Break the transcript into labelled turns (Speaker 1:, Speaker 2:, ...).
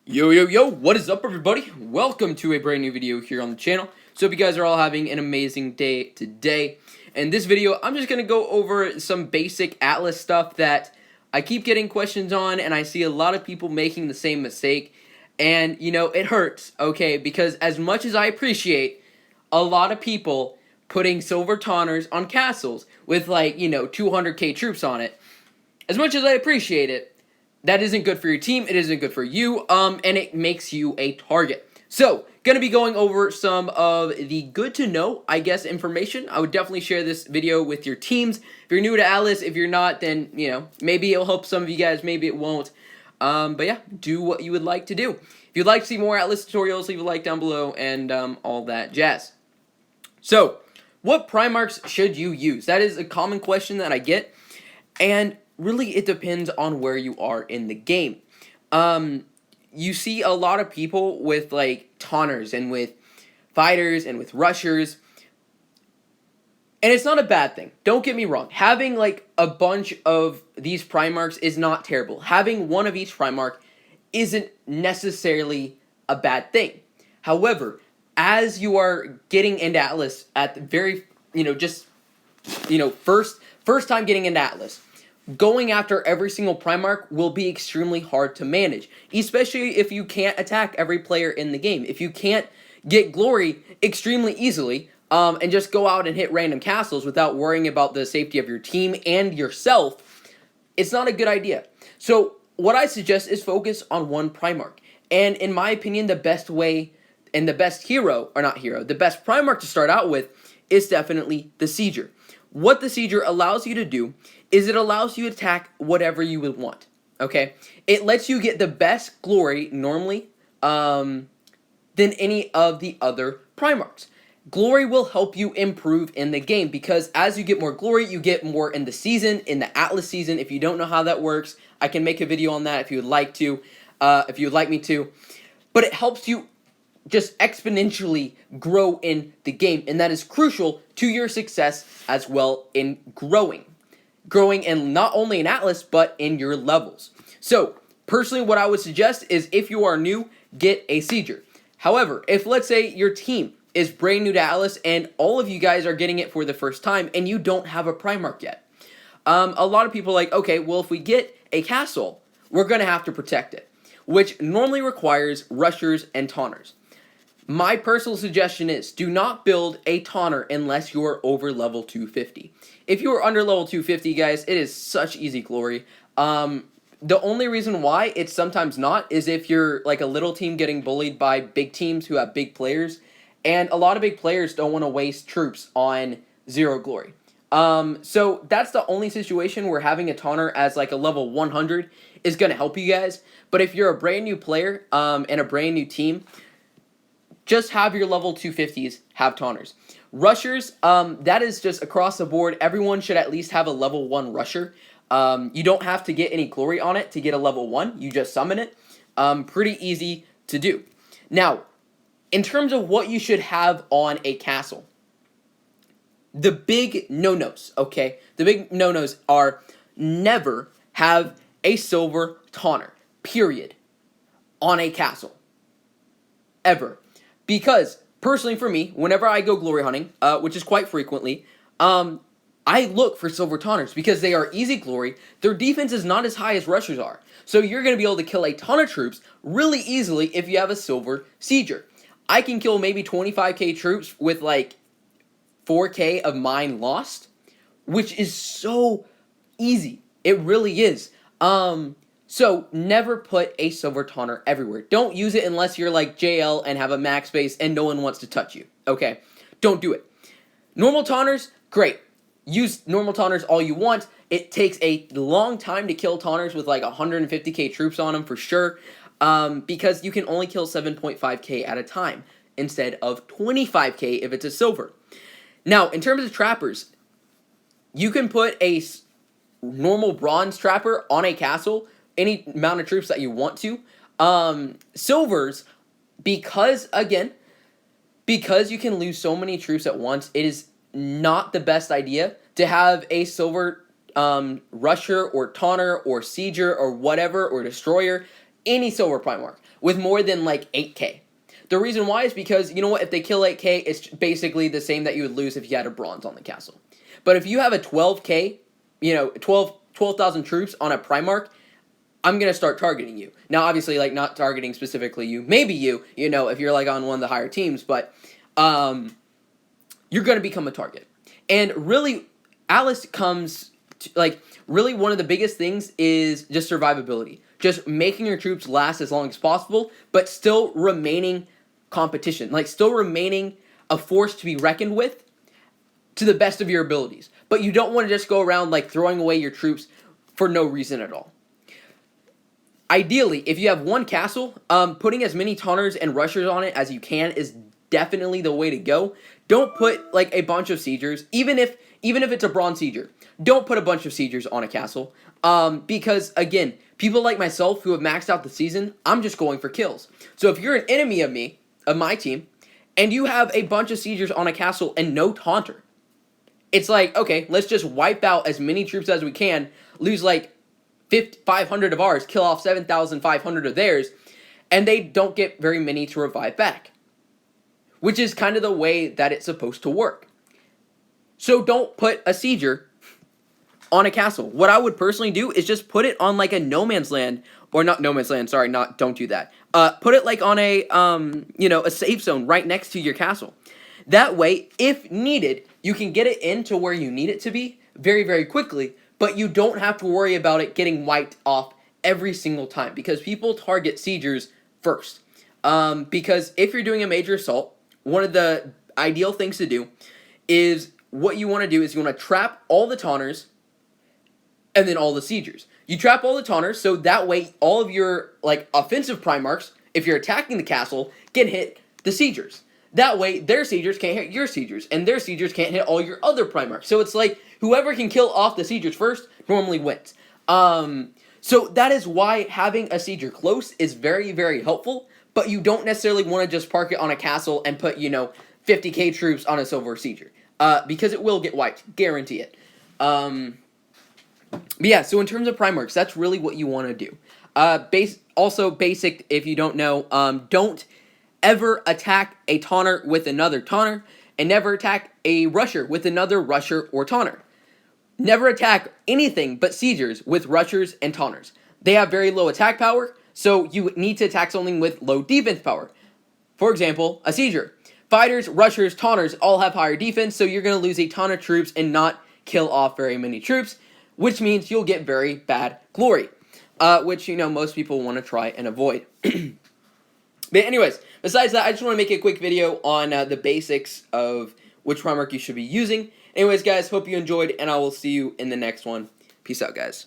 Speaker 1: Yo, what is up, everybody? Welcome to a brand new video here on the channel. So hope you guys are all having an amazing day today. In this video, I'm just going to go over some basic Atlas stuff that I keep getting questions on, and I see a lot of people making the same mistake. And, it hurts, okay? Because as much as I appreciate a lot of people putting silver taunters on castles with, 200k troops on it, as much as I appreciate it, that isn't good for your team, it isn't good for you, and it makes you a target. So, gonna be going over some of the good to know, I guess, information. I would definitely share this video with your teams. If you're new to Atlas, if you're not, then, maybe it'll help some of you guys, maybe it won't. But yeah, do what you would like to do. If you'd like to see more Atlas tutorials, leave a like down below, and all that jazz. So, what Primarchs should you use? That is a common question that I get, and really, it depends on where you are in the game. You see a lot of people with, taunters and with fighters and with rushers. And it's not a bad thing. Don't get me wrong. Having, a bunch of these Primarchs is not terrible. Having one of each Primarch isn't necessarily a bad thing. However, as you are getting into Atlas at the very, first time getting into Atlas, going after every single Primarch will be extremely hard to manage, especially if you can't attack every player in the game. If you can't get glory extremely easily, and just go out and hit random castles without worrying about the safety of your team and yourself, it's not a good idea. So what I suggest is focus on one Primarch. And in my opinion, the best way and the best the best Primarch to start out with is definitely the Sieger. What the Sieger allows you to do is it allows you to attack whatever you would want, okay? It lets you get the best glory, normally, than any of the other Primarchs. Glory will help you improve in the game, because as you get more glory, you get more in the season, in the Atlas season. If you don't know how that works, I can make a video on that if you would like to, if you would like me to. But it helps you just exponentially grow in the game, and that is crucial to your success as well in growing in not only in Atlas, but in your levels. So, personally, what I would suggest is if you are new, get a Sieger. However, if let's say your team is brand new to Atlas and all of you guys are getting it for the first time and you don't have a Primarch yet, a lot of people are like, okay, well, if we get a castle, we're going to have to protect it, which normally requires rushers and taunters. My personal suggestion is, do not build a taunter unless you are over level 250. If you are under level 250, guys, it is such easy glory. The only reason why it's sometimes not is if you're like a little team getting bullied by big teams who have big players, and a lot of big players don't want to waste troops on 0 glory. So that's the only situation where having a taunter as like a level 100 is going to help you guys. But if you're a brand new player and a brand new team, just have your level 250s have taunters. Rushers, that is just across the board. Everyone should at least have a level 1 rusher. You don't have to get any glory on it to get a level 1. You just summon it. Pretty easy to do. Now, in terms of what you should have on a castle, the big no-nos, okay? The big no-nos are never have a silver taunter, period, on a castle. Ever. Because, personally for me, whenever I go glory hunting, which is quite frequently, I look for silver taunters because they are easy glory. Their defense is not as high as rushers are. So you're going to be able to kill a ton of troops really easily if you have a silver Sieger. I can kill maybe 25k troops with 4k of mine lost, which is so easy. It really is. So, never put a silver taunter everywhere. Don't use it unless you're like JL and have a max base and no one wants to touch you. Okay? Don't do it. Normal taunters, great. Use normal taunters all you want. It takes a long time to kill taunters with 150k troops on them for sure, because you can only kill 7.5k at a time instead of 25k if it's a silver. Now, in terms of trappers, you can put a normal bronze trapper on a castle, any amount of troops that you want to. Silvers, because you can lose so many troops at once, it is not the best idea to have a silver rusher or taunter or sieger or whatever or destroyer any silver Primarch with more than like 8k. The reason why is because, you know what, if they kill 8k, it's basically the same that you would lose if you had a bronze on the castle. But if you have a 12k, you know, 12,000 troops on a Primarch, I'm going to start targeting you. Now, obviously, like, not targeting specifically you. Maybe you know, if you're, like, on one of the higher teams. But you're going to become a target. And really, Alice comes to, like, really one of the biggest things is just survivability. Just making your troops last as long as possible, but still remaining competition. Like, still remaining a force to be reckoned with to the best of your abilities. But you don't want to just go around, like, throwing away your troops for no reason at all. Ideally, if you have one castle, putting as many taunters and rushers on it as you can is definitely the way to go. Don't put, like, a bunch of siegers, even if it's a bronze sieger. Don't put a bunch of siegers on a castle, because, again, people like myself who have maxed out the season, I'm just going for kills. So if you're an enemy of my team, and you have a bunch of siegers on a castle and no taunter, it's like, okay, let's just wipe out as many troops as we can, lose, like, 500 of ours, kill off 7,500 of theirs, and they don't get very many to revive back. Which is kind of the way that it's supposed to work. So don't put a sieger on a castle. What I would personally do is just put it on like a no man's land, or not no man's land, sorry, don't do that. Put it like on a, a safe zone right next to your castle. That way, if needed, you can get it into where you need it to be very, very quickly, but you don't have to worry about it getting wiped off every single time, because people target siegers first. Because if you're doing a major assault, one of the ideal things to do is, what you want to do is you want to trap all the taunters and then all the siegers. You trap all the taunters, so that way all of your, like, offensive Primarchs, if you're attacking the castle, can hit the siegers. That way, their siegers can't hit your siegers, and their siegers can't hit all your other Primarchs. So it's like, whoever can kill off the siegers first normally wins. So that is why having a sieger close is very, very helpful, but you don't necessarily want to just park it on a castle and put, 50k troops on a silver sieger, because it will get wiped, guarantee it. But yeah, so in terms of Primarchs, that's really what you want to do. Also basic, if you don't know, don't ever attack a taunter with another taunter, and never attack a rusher with another rusher or taunter. Never attack anything but siegers with rushers and taunters. They have very low attack power, so you need to attack something with low defense power. For example, a sieger. Fighters, rushers, taunters all have higher defense, so you're going to lose a ton of troops and not kill off very many troops, which means you'll get very bad glory, which, most people want to try and avoid. But anyways, besides that, I just want to make a quick video on the basics of which Primarch you should be using. Anyways, guys, hope you enjoyed, and I will see you in the next one. Peace out, guys.